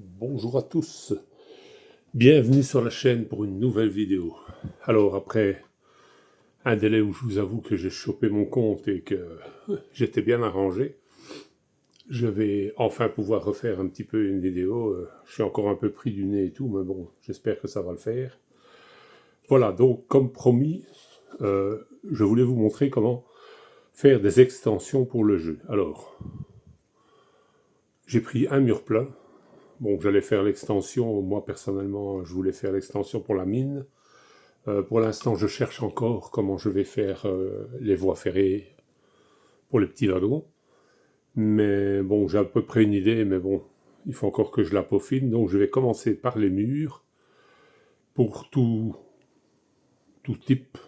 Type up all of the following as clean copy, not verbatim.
Bonjour à tous, bienvenue sur la chaîne pour une nouvelle vidéo. Alors après un délai où je vous avoue que j'ai chopé mon compte et que j'étais bien arrangé, je vais enfin pouvoir refaire un petit peu une vidéo. Je suis encore un peu pris du nez et tout, mais bon, j'espère que ça va le faire. Voilà, donc comme promis, je voulais vous montrer comment faire des extensions pour le jeu. Alors, j'ai pris un mur plat. Bon, j'allais faire l'extension, moi personnellement, je voulais faire l'extension pour la mine. Pour l'instant, je cherche encore comment je vais faire les voies ferrées pour les petits wagons. Mais bon, j'ai à peu près une idée, mais bon, il faut encore que je la peaufine. Donc je vais commencer par les murs pour tout type.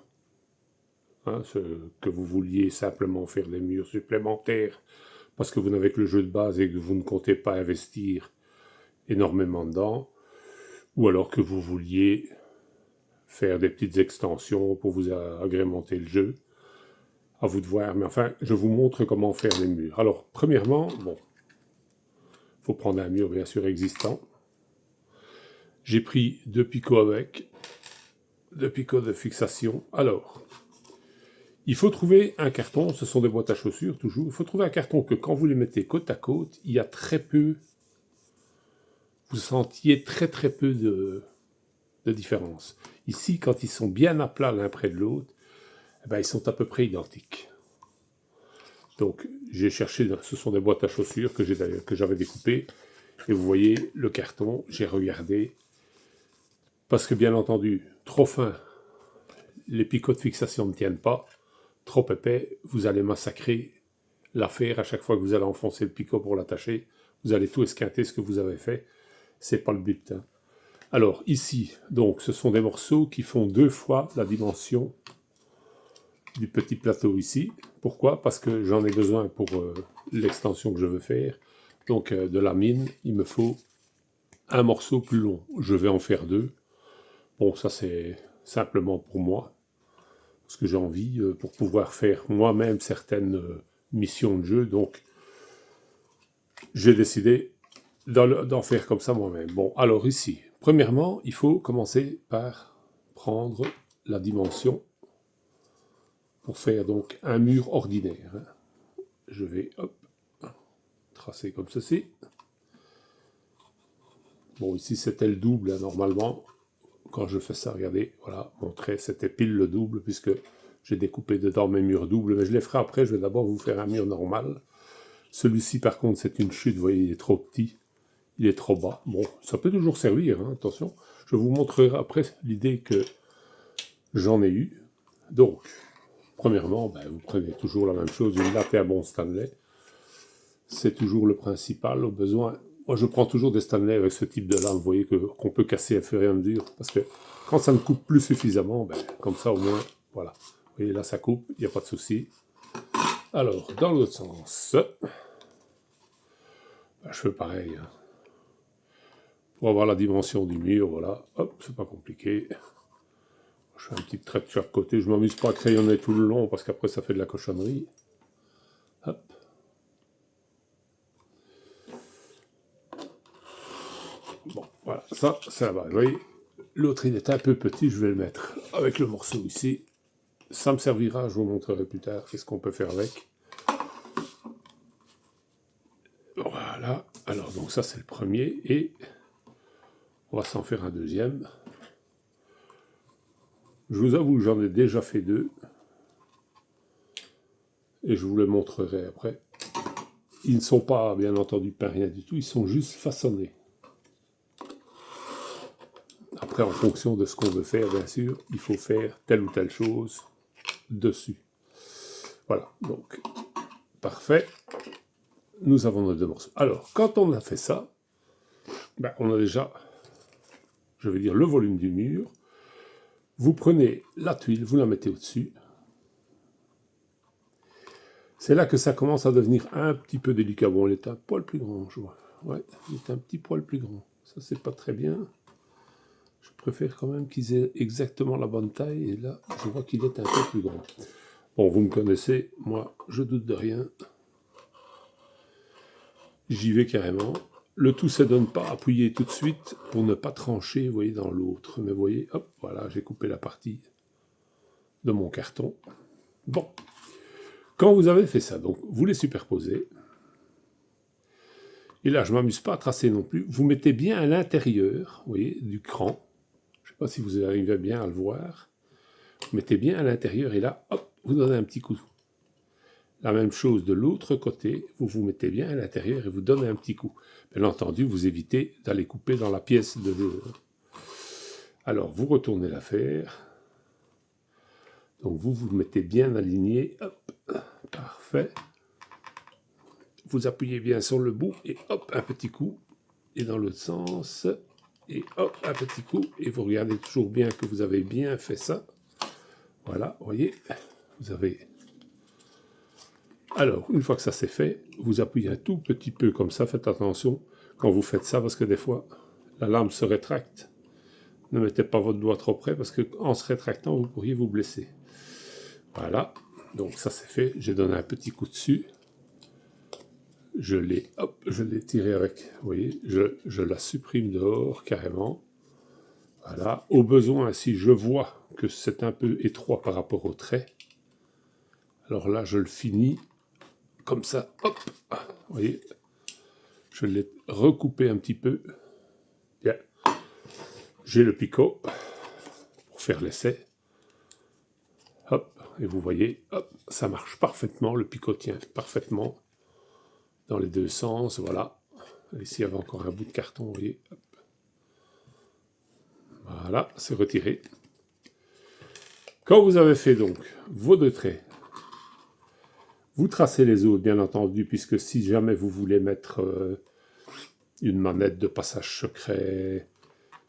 Hein, que vous vouliez simplement faire des murs supplémentaires parce que vous n'avez que le jeu de base et que vous ne comptez pas investir énormément dedans. Ou alors que vous vouliez faire des petites extensions pour vous agrémenter le jeu. À vous de voir, mais enfin, je vous montre comment faire les murs. Alors, premièrement, bon, il faut prendre un mur bien sûr existant. J'ai pris 2 picots avec, 2 picots de fixation. Alors, il faut trouver un carton, ce sont des boîtes à chaussures toujours, il faut trouver un carton que quand vous les mettez côte à côte, il y a très peu, vous sentiez très peu de différence. Ici, quand ils sont bien à plat l'un près de l'autre, eh ben, ils sont à peu près identiques. Donc, j'ai cherché, ce sont des boîtes à chaussures que j'avais découpées. Et vous voyez le carton, j'ai regardé. Parce que bien entendu, trop fin, les picots de fixation ne tiennent pas. Trop épais, vous allez massacrer l'affaire à chaque fois que vous allez enfoncer le picot pour l'attacher. Vous allez tout esquinter ce que vous avez fait. C'est pas le but. Hein. Alors ici, donc, ce sont des morceaux qui font 2 fois la dimension du petit plateau ici. Pourquoi? Parce que j'en ai besoin pour l'extension que je veux faire. Donc de la mine, il me faut un morceau plus long. Je vais en faire 2. Bon, ça c'est simplement pour moi, parce que j'ai envie, pour pouvoir faire moi-même certaines missions de jeu. Donc j'ai décidé d'en faire comme ça moi-même. Bon, alors ici, premièrement, il faut commencer par prendre la dimension pour faire donc un mur ordinaire. Je vais, hop, tracer comme ceci. Bon, ici c'était le double, hein, normalement. Quand je fais ça, regardez, voilà, mon trait c'était pile le double, puisque j'ai découpé dedans mes murs doubles, mais je les ferai après, je vais d'abord vous faire un mur normal. Celui-ci, par contre, c'est une chute, vous voyez, il est trop petit, il est trop bas. Bon, ça peut toujours servir, hein, attention. Je vous montrerai après l'idée que j'en ai eue. Donc, premièrement, ben, vous prenez toujours la même chose, une latte et un bon Stanley. C'est toujours le principal, au besoin. Moi, je prends toujours des Stanley avec ce type de lame, vous voyez, qu'on peut casser à fur et à mesure, parce que quand ça ne coupe plus suffisamment, ben, comme ça, au moins, voilà. Vous voyez, là, ça coupe, il n'y a pas de souci. Alors, dans l'autre sens, ben, je fais pareil. Hein. Pour avoir la dimension du mur, voilà. Hop, c'est pas compliqué. Je fais un petit trait de chaque côté. Je ne m'amuse pas à crayonner tout le long, parce qu'après, ça fait de la cochonnerie. Hop. Bon, voilà, ça, c'est la base. Vous voyez, l'autre, il est un peu petit, je vais le mettre avec le morceau ici. Ça me servira, je vous montrerai plus tard qu'est-ce qu'on peut faire avec. Voilà, alors donc ça c'est le premier, et on va s'en faire un deuxième. Je vous avoue que j'en ai déjà fait 2, et je vous les montrerai après. Ils ne sont pas, bien entendu, peints, rien du tout, ils sont juste façonnés. Après, en fonction de ce qu'on veut faire, bien sûr, il faut faire telle ou telle chose dessus. Voilà, donc, parfait. Nous avons nos 2 morceaux. Alors, quand on a fait ça, ben, on a déjà, je vais dire, le volume du mur. Vous prenez la tuile, vous la mettez au-dessus. C'est là que ça commence à devenir un petit peu délicat. Bon, il est un poil plus grand, je vois. Ouais, il est un petit poil plus grand. Ça, c'est pas très bien. Je préfère quand même qu'ils aient exactement la bonne taille. Et là, je vois qu'il est un peu plus grand. Bon, vous me connaissez. Moi, je doute de rien. J'y vais carrément. Le tout, c'est de ne pas appuyer tout de suite pour ne pas trancher, vous voyez, dans l'autre. Mais vous voyez, hop, voilà, j'ai coupé la partie de mon carton. Bon, quand vous avez fait ça, donc vous les superposez. Et là, je ne m'amuse pas à tracer non plus. Vous mettez bien à l'intérieur, vous voyez, du cran. Je ne sais pas si vous arrivez bien à le voir. Vous mettez bien à l'intérieur et là, hop, vous donnez un petit coup. La même chose de l'autre côté, vous vous mettez bien à l'intérieur et vous donnez un petit coup. Bien entendu, vous évitez d'aller couper dans la pièce de jeu. Alors, vous retournez l'affaire. Donc, vous mettez bien aligné. Hop, parfait. Vous appuyez bien sur le bout et hop, un petit coup. Et dans l'autre sens. Et hop, un petit coup. Et vous regardez toujours bien que vous avez bien fait ça. Voilà, vous voyez, vous avez... Alors, une fois que ça c'est fait, vous appuyez un tout petit peu comme ça. Faites attention quand vous faites ça parce que des fois, la lame se rétracte. Ne mettez pas votre doigt trop près parce qu'en se rétractant, vous pourriez vous blesser. Voilà, donc ça c'est fait. J'ai donné un petit coup dessus. Je l'ai tiré avec, vous voyez, je la supprime dehors carrément. Voilà, au besoin, si je vois que c'est un peu étroit par rapport au trait, alors là, je le finis comme ça, hop, vous voyez, je l'ai recoupé un petit peu. Bien, j'ai le picot pour faire l'essai. Hop, et vous voyez, hop, ça marche parfaitement, le picot tient parfaitement dans les deux sens, voilà. Ici, il y avait encore un bout de carton, vous voyez. Hop. Voilà, c'est retiré. Quand vous avez fait donc vos deux traits, vous tracez les autres, bien entendu, puisque si jamais vous voulez mettre une manette de passage secret,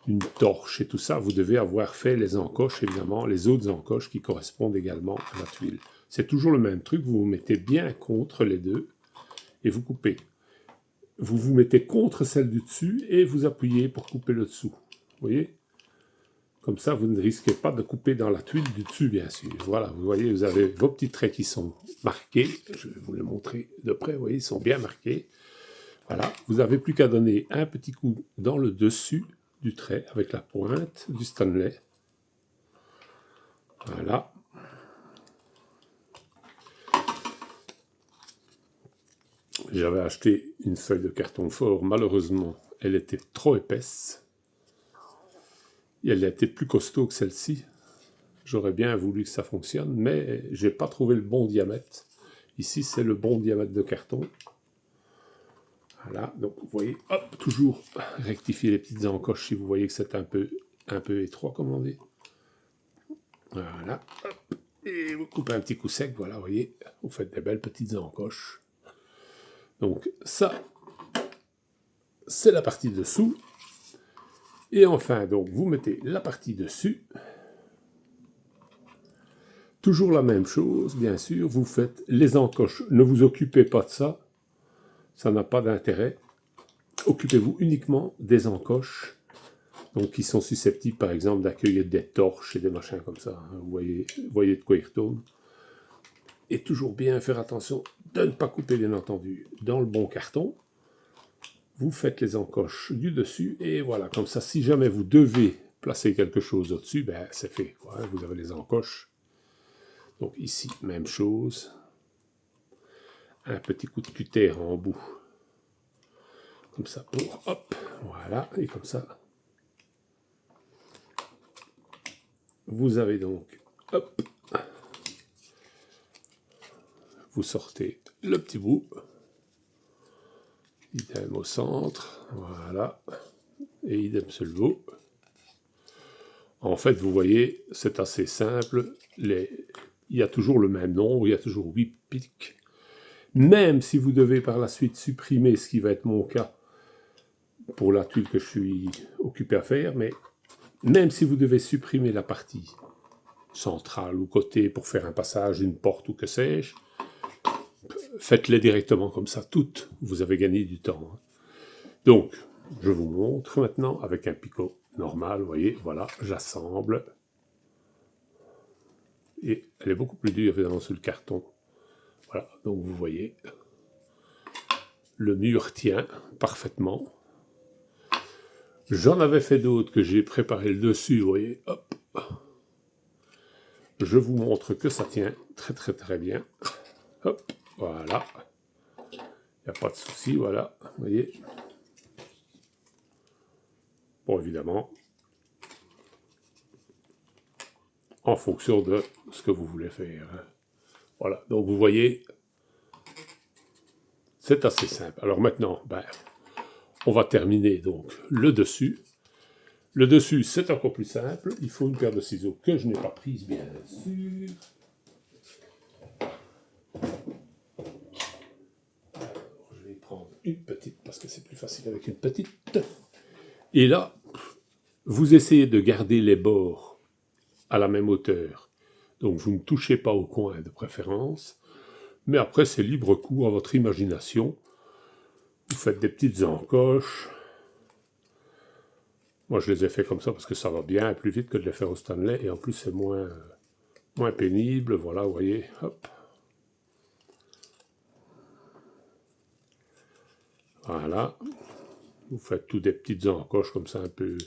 une torche et tout ça, vous devez avoir fait les encoches, évidemment, les autres encoches qui correspondent également à la tuile. C'est toujours le même truc, vous vous mettez bien contre les deux et vous coupez. Vous vous mettez contre celle du dessus et vous appuyez pour couper le dessous. Vous voyez? Comme ça, vous ne risquez pas de couper dans la tuile du dessus, bien sûr. Voilà, vous voyez, vous avez vos petits traits qui sont marqués. Je vais vous les montrer de près, vous voyez, ils sont bien marqués. Voilà, vous n'avez plus qu'à donner un petit coup dans le dessus du trait avec la pointe du Stanley. Voilà. J'avais acheté une feuille de carton fort. Malheureusement, elle était trop épaisse. Et elle était plus costaud que celle-ci. J'aurais bien voulu que ça fonctionne, mais j'ai pas trouvé le bon diamètre. Ici, c'est le bon diamètre de carton. Voilà, donc vous voyez, hop, toujours rectifier les petites encoches si vous voyez que c'est un peu étroit, comme on dit. Voilà, hop, et vous coupez un petit coup sec, voilà, vous voyez, vous faites des belles petites encoches. Donc ça, c'est la partie dessous. Et enfin, donc, vous mettez la partie dessus. Toujours la même chose, bien sûr, vous faites les encoches. Ne vous occupez pas de ça, ça n'a pas d'intérêt. Occupez-vous uniquement des encoches, donc qui sont susceptibles, par exemple, d'accueillir des torches et des machins comme ça. Hein. Vous voyez de quoi il retourne. Et toujours bien faire attention de ne pas couper, bien entendu, dans le bon carton. Vous faites les encoches du dessus, et voilà, comme ça, si jamais vous devez placer quelque chose au-dessus, ben c'est fait. Voilà, vous avez les encoches. Donc ici, même chose. Un petit coup de cutter en bout. Comme ça, pour, hop, voilà, et comme ça. Vous avez donc, hop, vous sortez le petit bout. Idem au centre, voilà, et idem sur le bout. En fait, vous voyez, c'est assez simple. Il y a toujours le même nombre, il y a toujours 8 pics. Même si vous devez par la suite supprimer, ce qui va être mon cas pour la tuile que je suis occupé à faire, mais même si vous devez supprimer la partie centrale ou côté pour faire un passage, une porte ou que sais-je, faites-les directement comme ça, toutes, vous avez gagné du temps. Donc, je vous montre maintenant avec un picot normal, vous voyez, voilà, j'assemble. Et elle est beaucoup plus dure évidemment sur le carton. Voilà, donc vous voyez, le mur tient parfaitement. J'en avais fait d'autres que j'ai préparé le dessus, vous voyez, hop. Je vous montre que ça tient très bien. Hop, voilà. Il n'y a pas de souci, voilà, vous voyez. Bon, évidemment, en fonction de ce que vous voulez faire. Voilà, donc vous voyez, c'est assez simple. Alors maintenant, on va terminer donc le dessus. Le dessus, c'est encore plus simple. Il faut une paire de ciseaux que je n'ai pas prise, bien sûr. Alors, je vais prendre une petite parce que c'est plus facile avec une petite. Et là, vous essayez de garder les bords à la même hauteur. Donc vous ne touchez pas au coin de préférence. Mais après, c'est libre cours à votre imagination. Vous faites des petites encoches. Moi, je les ai fait comme ça parce que ça va bien plus vite que de les faire au Stanley. Et en plus, c'est moins pénible. Voilà, vous voyez. Hop. Voilà. Vous faites toutes des petites encoches comme ça, un peu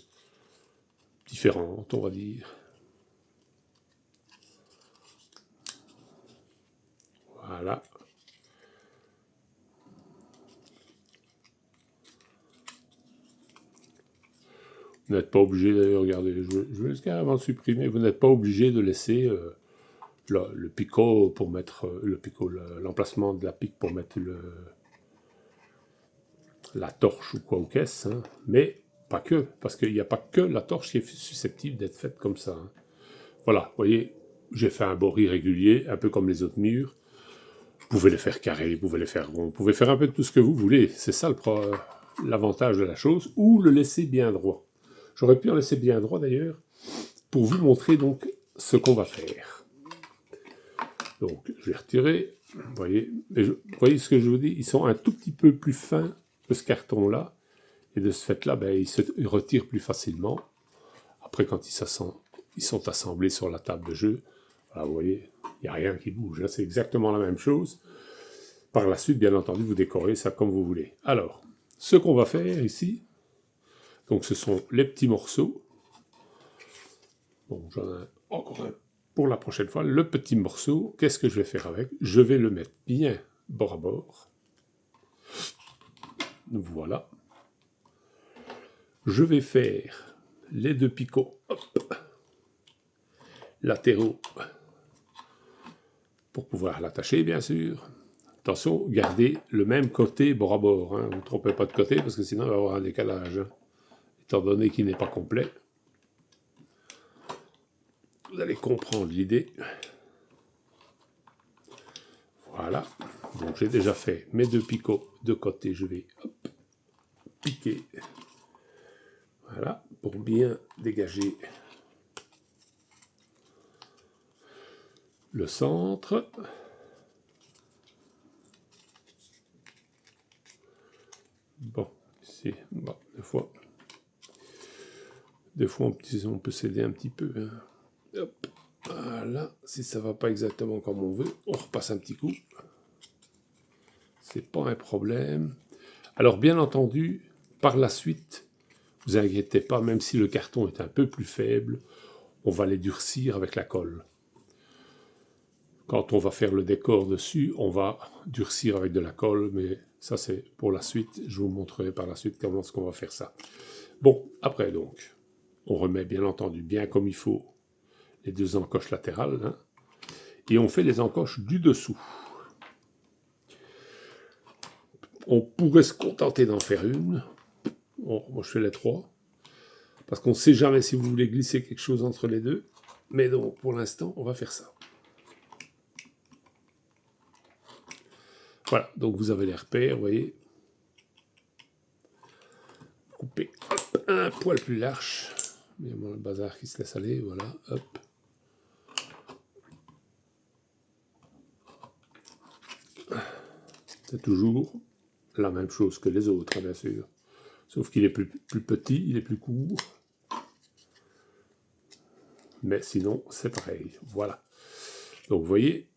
différentes, on va dire. Voilà. Vous n'êtes pas obligé d'ailleurs, regardez, je vais carrément le supprimer, vous n'êtes pas obligé de laisser le picot pour mettre, l'emplacement de la pique pour mettre la torche ou quoi ou qu'est-ce, hein. Mais pas que, parce qu'il n'y a pas que la torche qui est susceptible d'être faite comme ça. Hein. Voilà, vous voyez, j'ai fait un bord irrégulier, un peu comme les autres murs. Vous pouvez les faire carrés, vous pouvez les faire ronds, vous pouvez faire un peu de tout ce que vous voulez. C'est ça l'avantage de la chose, ou le laisser bien droit. J'aurais pu en laisser bien droit d'ailleurs, pour vous montrer donc ce qu'on va faire. Donc je vais retirer, vous voyez ce que je vous dis, ils sont un tout petit peu plus fins que ce carton-là, et de ce fait-là, ils se retirent plus facilement. Après, quand ils sont assemblés sur la table de jeu, voilà, vous voyez, il n'y a rien qui bouge, hein, c'est exactement la même chose. Par la suite, bien entendu, vous décorez ça comme vous voulez. Alors, ce qu'on va faire ici, donc ce sont les petits morceaux. Bon, j'en ai encore un pour la prochaine fois. Le petit morceau, qu'est-ce que je vais faire avec? Je vais le mettre bien bord à bord. Voilà. Je vais faire les deux picots latéraux pour pouvoir l'attacher, bien sûr. Attention, gardez le même côté bord à bord. Hein. Vous ne trompez pas de côté parce que sinon il va y avoir un décalage. Hein. Étant donné qu'il n'est pas complet. Vous allez comprendre l'idée. Voilà. Donc j'ai déjà fait mes deux picots de côté. Je vais piquer. Voilà. Pour bien dégager le centre. Bon, ici, bon, des fois on peut s'aider un petit peu. Hein. Hop, voilà, si ça va pas exactement comme on veut, on repasse un petit coup. C'est pas un problème. Alors bien entendu, par la suite, vous inquiétez pas, même si le carton est un peu plus faible, on va les durcir avec la colle. Quand on va faire le décor dessus, on va durcir avec de la colle, mais ça c'est pour la suite. Je vous montrerai par la suite comment est-ce qu'on va faire ça. Bon, après donc, on remet bien entendu bien comme il faut les deux encoches latérales, hein, et on fait les encoches du dessous. On pourrait se contenter d'en faire une. Bon, moi je fais les trois, parce qu'on ne sait jamais si vous voulez glisser quelque chose entre les deux. Mais donc, pour l'instant, on va faire ça. Voilà, donc vous avez les repères, vous voyez. Coupez un poil plus large. Il y a le bazar qui se laisse aller, voilà, hop. C'est toujours la même chose que les autres, bien sûr. Sauf qu'il est plus petit, il est plus court. Mais sinon, c'est pareil. Voilà. Donc, vous voyez,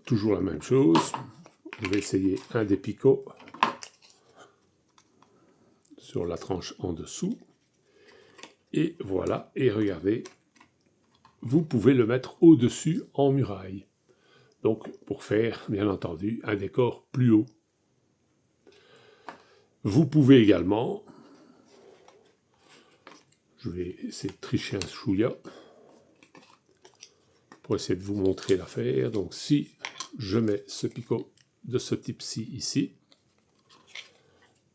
toujours la même chose. Je vais essayer un des picots sur la tranche en dessous. Et voilà, et regardez, vous pouvez le mettre au-dessus en muraille. Donc, pour faire, bien entendu, un décor plus haut. Vous pouvez également, je vais essayer de tricher un chouïa, pour essayer de vous montrer l'affaire. Donc, si je mets ce picot de ce type-ci ici,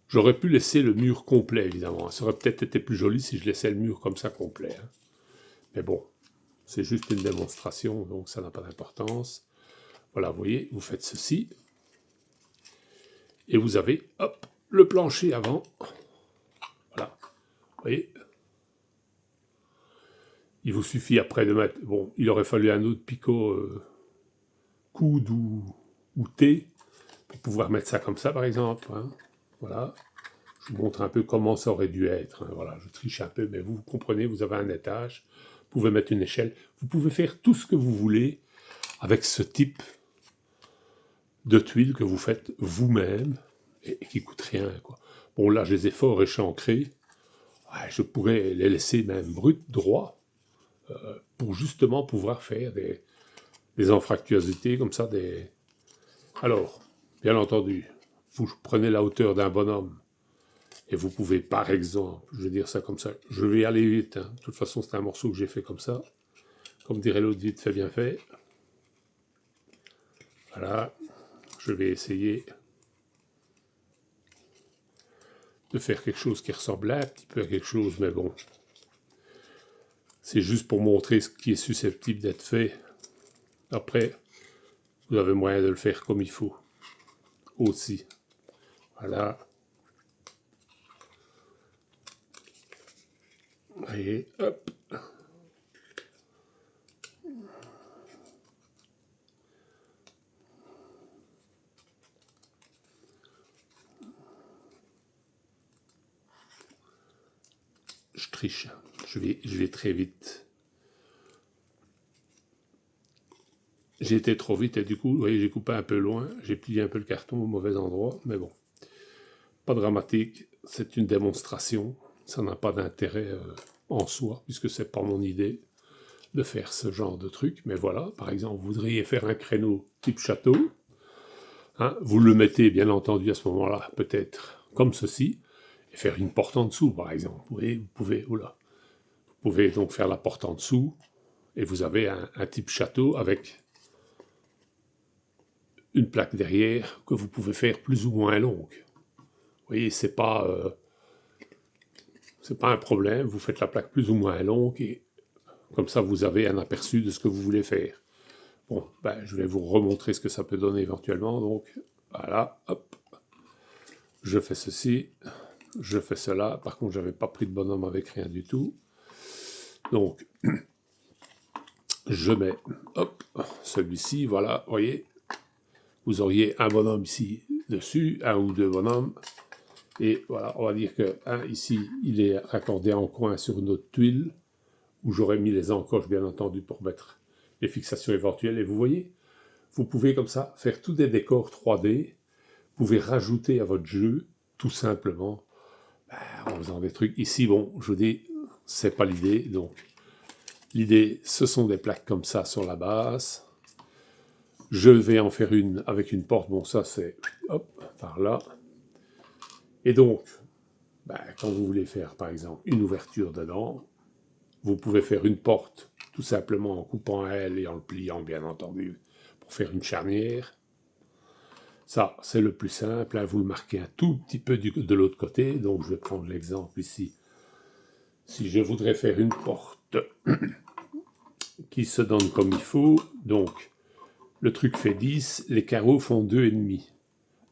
j'aurais pu laisser le mur complet, évidemment. Ça aurait peut-être été plus joli si je laissais le mur comme ça complet. Hein. Mais bon, c'est juste une démonstration, donc ça n'a pas d'importance. Voilà, vous voyez, vous faites ceci. Et vous avez, hop, le plancher avant. Voilà, vous voyez. Il vous suffit après de mettre... Bon, il aurait fallu un autre picot coude ou T pour pouvoir mettre ça comme ça, par exemple. Hein. Voilà. Je vous montre un peu comment ça aurait dû être. Hein. Voilà, je triche un peu, mais vous comprenez, vous avez un étage. Vous pouvez mettre une échelle. Vous pouvez faire tout ce que vous voulez avec ce type de tuiles que vous faites vous-même et qui ne coûte rien. Quoi. Bon, là, je les ai fort échancrés. Ouais, je pourrais les laisser même brut, droit, pour justement pouvoir faire des anfractuosités comme ça. Alors, bien entendu, vous prenez la hauteur d'un bonhomme et vous pouvez, par exemple, je vais dire ça comme ça, je vais aller vite. Hein. De toute façon, c'est un morceau que j'ai fait comme ça. Comme dirait l'autre, vite fait, bien fait. Voilà, je vais essayer de faire quelque chose qui ressemble un petit peu à quelque chose, mais bon. C'est juste pour montrer ce qui est susceptible d'être fait. Après, vous avez moyen de le faire comme il faut. Aussi. Voilà. Et hop. Je triche. Je vais très vite. J'ai été trop vite et du coup, vous voyez, j'ai coupé un peu loin. J'ai plié un peu le carton au mauvais endroit. Mais bon, pas dramatique. C'est une démonstration. Ça n'a pas d'intérêt en soi, puisque c'est pas mon idée de faire ce genre de truc. Mais voilà, par exemple, vous voudriez faire un créneau type château. Hein, vous le mettez, bien entendu, à ce moment-là, peut-être comme ceci, et faire une porte en dessous, par exemple. Vous voyez, vous pouvez donc faire la porte en dessous, et vous avez un type château avec une plaque derrière que vous pouvez faire plus ou moins longue. Vous voyez, c'est pas un problème. Vous faites la plaque plus ou moins longue, et comme ça, vous avez un aperçu de ce que vous voulez faire. Bon, ben, je vais vous remontrer ce que ça peut donner éventuellement. Donc, voilà, hop. Je fais ceci, je fais cela. Par contre, je n'avais pas pris de bonhomme avec rien du tout. Donc, je mets, hop, celui-ci, voilà, vous voyez. Vous auriez un bonhomme ici dessus, un ou deux bonhommes. Et voilà, on va dire que un ici, il est raccordé en coin sur une autre tuile, où j'aurais mis les encoches, bien entendu, pour mettre les fixations éventuelles. Et vous voyez, vous pouvez comme ça faire tous des décors 3D. Vous pouvez rajouter à votre jeu, tout simplement, en faisant des trucs. Ici, bon, je vous dis, c'est pas l'idée. Donc, l'idée, ce sont des plaques comme ça sur la base. Je vais en faire une avec une porte. Bon, ça, c'est, hop, par là. Et donc, quand vous voulez faire, par exemple, une ouverture dedans, vous pouvez faire une porte, tout simplement en coupant un L et en le pliant, bien entendu, pour faire une charnière. Ça, c'est le plus simple. Hein. Vous le marquez un tout petit peu de l'autre côté. Donc, je vais prendre l'exemple ici. Si je voudrais faire une porte qui se donne comme il faut, donc, le truc fait 10, les carreaux font 2,5.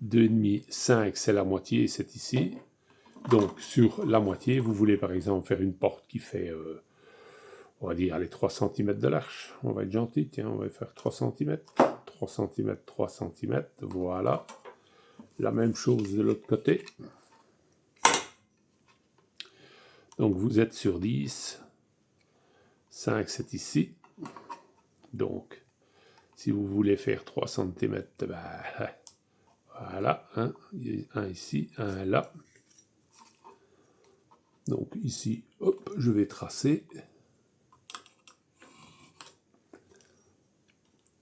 2,5, 5, c'est la moitié, c'est ici. Donc, sur la moitié, vous voulez par exemple faire une porte qui fait, on va dire, allez, 3 cm de large. On va être gentil, tiens, on va faire 3 cm. 3 cm, 3 cm, voilà. La même chose de l'autre côté. Donc vous êtes sur 10. 5 c'est ici. Donc, si vous voulez faire 3 cm, voilà, un ici, un là. Donc ici, hop, je vais tracer.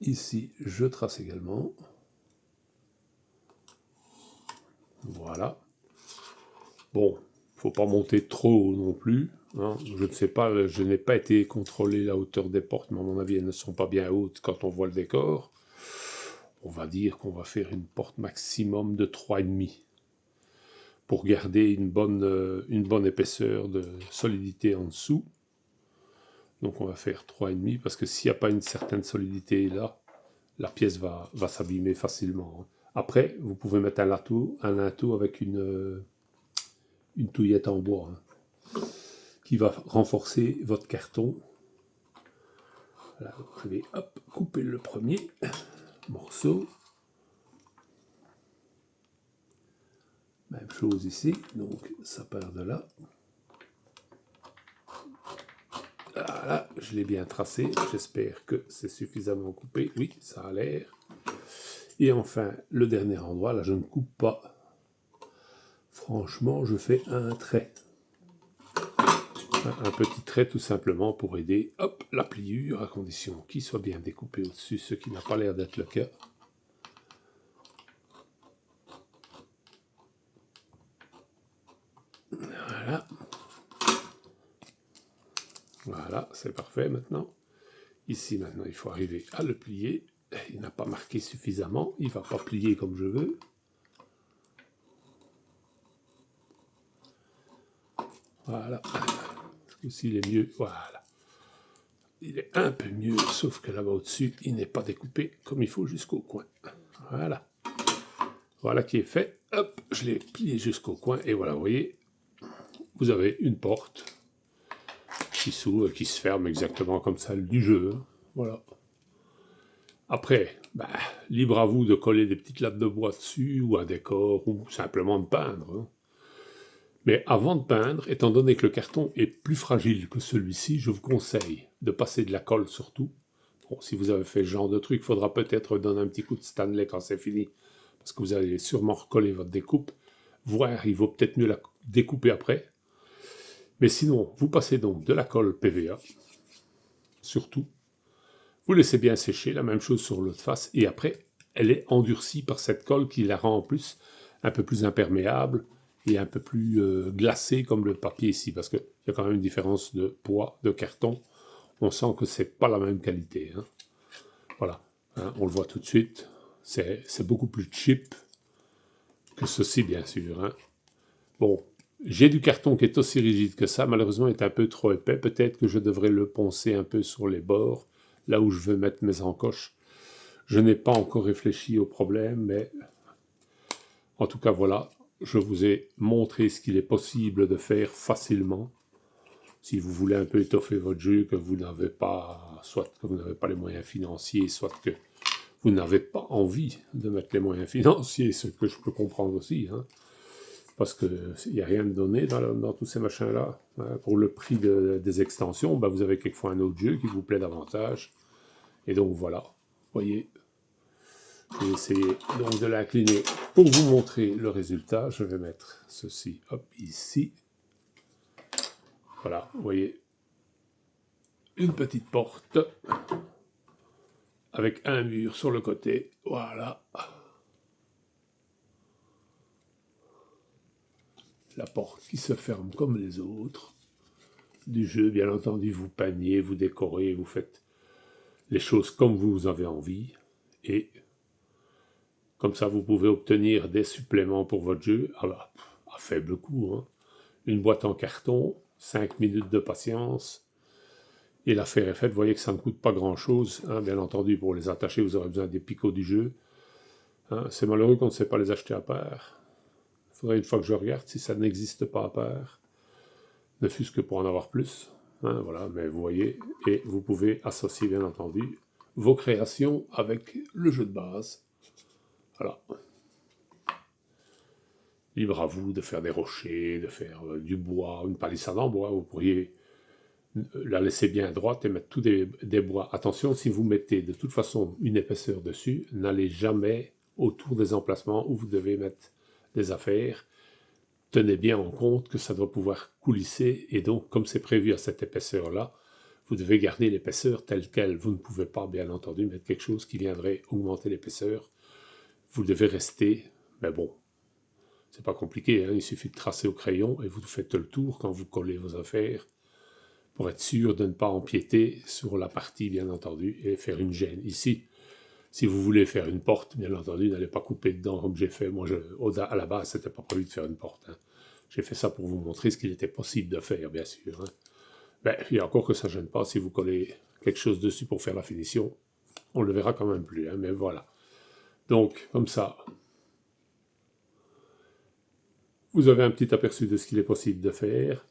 Ici, je trace également. Voilà. Bon, faut pas monter trop haut non plus. Hein. Je ne sais pas, je n'ai pas été contrôler la hauteur des portes, mais à mon avis, elles ne sont pas bien hautes quand on voit le décor. On va dire qu'on va faire une porte maximum de 3,5 pour garder une bonne épaisseur de solidité en dessous. Donc on va faire 3,5 parce que s'il n'y a pas une certaine solidité là, la pièce va s'abîmer facilement. Après, vous pouvez mettre un linteau avec une touillette en bois qui va renforcer votre carton. Voilà, vous allez couper le premier morceau. Même chose ici, donc ça part de là. Voilà, je l'ai bien tracé, j'espère que c'est suffisamment coupé. Oui, ça a l'air. Et enfin, le dernier endroit, là je ne coupe pas. Franchement, je fais un trait. Un petit trait tout simplement pour aider la pliure, à condition qu'il soit bien découpé au-dessus, ce qui n'a pas l'air d'être le cas. Voilà. Voilà, c'est parfait maintenant. Ici, maintenant, il faut arriver à le plier. Il n'a pas marqué suffisamment, il ne va pas plier comme je veux. Voilà. Aussi, il est mieux. Voilà. Il est un peu mieux, sauf que là-bas au-dessus, il n'est pas découpé comme il faut jusqu'au coin. Voilà. Voilà qui est fait. Hop, je l'ai plié jusqu'au coin. Et voilà, vous voyez, vous avez une porte qui s'ouvre, qui se ferme exactement comme celle du jeu. Voilà. Après, libre à vous de coller des petites lattes de bois dessus, ou un décor, ou simplement de peindre. Mais avant de peindre, étant donné que le carton est plus fragile que celui-ci, je vous conseille de passer de la colle surtout. Bon, si vous avez fait ce genre de truc, il faudra peut-être donner un petit coup de Stanley quand c'est fini, parce que vous allez sûrement recoller votre découpe, voire il vaut peut-être mieux la découper après. Mais sinon, vous passez donc de la colle PVA, surtout. Vous laissez bien sécher, la même chose sur l'autre face, et après, elle est endurcie par cette colle qui la rend en plus un peu plus imperméable et un peu plus glacée comme le papier ici, parce qu'il y a quand même une différence de poids, de carton. On sent que c'est pas la même qualité. Hein. Voilà, hein, on le voit tout de suite. C'est beaucoup plus cheap que ceci, bien sûr. Hein. Bon, j'ai du carton qui est aussi rigide que ça. Malheureusement, il est un peu trop épais. Peut-être que je devrais le poncer un peu sur les bords, là où je veux mettre mes encoches. Je n'ai pas encore réfléchi au problème, mais en tout cas, voilà. Je vous ai montré ce qu'il est possible de faire facilement. Si vous voulez un peu étoffer votre jeu, que vous n'avez pas, soit que vous n'avez pas les moyens financiers, soit que vous n'avez pas envie de mettre les moyens financiers, ce que je peux comprendre aussi, hein, parce qu'il n'y a rien de donné dans tous ces machins-là. Hein. Pour le prix des extensions, vous avez quelquefois un autre jeu qui vous plaît davantage. Et donc voilà, vous voyez, je vais essayer donc de l'incliner pour vous montrer le résultat. Je vais mettre ceci, hop, ici. Voilà, vous voyez, une petite porte avec un mur sur le côté, voilà. La porte qui se ferme comme les autres. Du jeu, bien entendu, vous peignez, vous décorez, vous faites les choses comme vous avez envie. Et comme ça, vous pouvez obtenir des suppléments pour votre jeu à faible coût. Hein. Une boîte en carton, 5 minutes de patience. Et l'affaire est faite. Vous voyez que ça ne coûte pas grand-chose. Hein. Bien entendu, pour les attacher, vous aurez besoin des picots du jeu. Hein. C'est malheureux qu'on ne sait pas les acheter à part. Il faudrait une fois que je regarde si ça n'existe pas à part. Ne fût-ce que pour en avoir plus. Hein, voilà, mais vous voyez, et vous pouvez associer, bien entendu, vos créations avec le jeu de base. Voilà. Libre à vous de faire des rochers, de faire du bois, une palissade en bois. Vous pourriez la laisser bien droite et mettre tous des bois. Attention, si vous mettez de toute façon une épaisseur dessus, n'allez jamais autour des emplacements où vous devez mettre des affaires. tenez bien en compte que ça doit pouvoir coulisser, et donc, comme c'est prévu à cette épaisseur-là, vous devez garder l'épaisseur telle quelle. Vous ne pouvez pas, bien entendu, mettre quelque chose qui viendrait augmenter l'épaisseur. Vous devez rester, mais bon, c'est pas compliqué, hein, il suffit de tracer au crayon et vous faites le tour quand vous collez vos affaires pour être sûr de ne pas empiéter sur la partie, bien entendu, et faire une gêne. Ici, si vous voulez faire une porte, bien entendu, n'allez pas couper dedans comme j'ai fait. Moi, à la base, c'était pas prévu de faire une porte. Hein. J'ai fait ça pour vous montrer ce qu'il était possible de faire, bien sûr. Hein. Ben, il y a encore que ça ne gêne pas. Si vous collez quelque chose dessus pour faire la finition, on le verra quand même plus. Hein, mais voilà. Donc, comme ça, vous avez un petit aperçu de ce qu'il est possible de faire.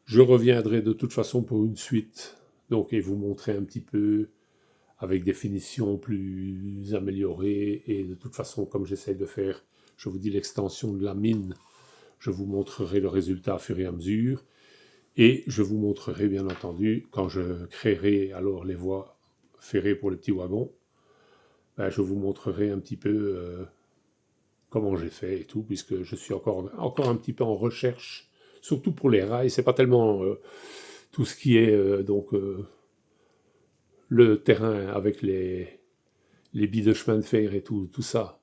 Je reviendrai de toute façon pour une suite, donc, et vous montrer un petit peu avec des finitions plus améliorées, et de toute façon, comme j'essaie de faire, je vous dis l'extension de la mine, je vous montrerai le résultat au fur et à mesure, et je vous montrerai bien entendu, quand je créerai alors les voies ferrées pour les petits wagons, ben, je vous montrerai un petit peu comment j'ai fait et tout, puisque je suis encore un petit peu en recherche, surtout pour les rails. C'est pas tellement tout ce qui est le terrain avec les billes de chemin de fer et tout ça.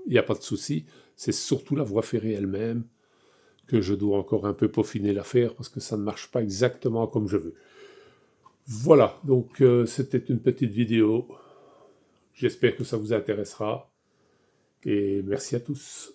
Il n'y a pas de souci. C'est surtout la voie ferrée elle-même que je dois encore un peu peaufiner l'affaire parce que ça ne marche pas exactement comme je veux. Voilà, donc c'était une petite vidéo. J'espère que ça vous intéressera et merci à tous.